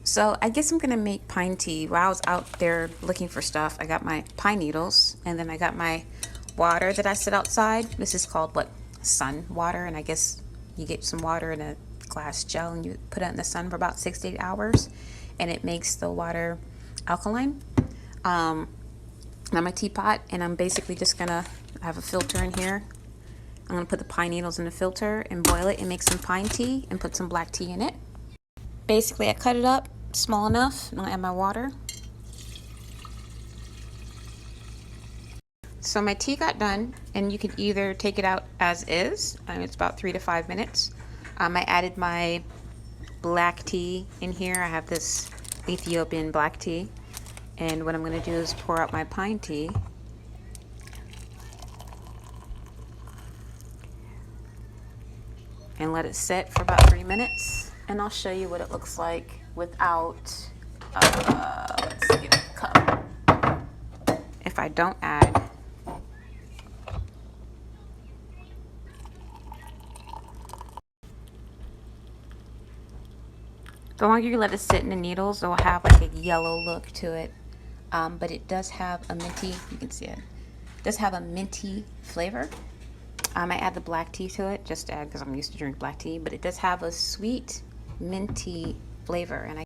So I guess I'm gonna make pine tea. While I was out there looking for stuff, I got my pine needles and then I got my water that I set outside. This is called what? Sun water. And I guess you get some water in a glass gel and you put it in the sun for about 6 to 8 hours and it makes the water alkaline. I'm a teapot and I'm basically just gonna have a filter in here. I'm gonna put the pine needles in the filter and boil it and make some pine tea and put some black tea in it. Basically, I cut it up small enough. I'm gonna add my water. So my tea got done, and you can either take it out as is. It's about 3 to 5 minutes. I added my black tea in here. I have this Ethiopian black tea, and what I'm gonna do is pour out my pine tea. And let it sit for about 3 minutes. And I'll show you what it looks like without, let's get a cup. If I don't add the longer you let it sit in the needles, it'll have like a yellow look to it. But it does have a minty, you can see it, does have a minty flavor. I add the black tea to it, just to add because I'm used to drink black tea, but it does have a sweet minty flavor, and I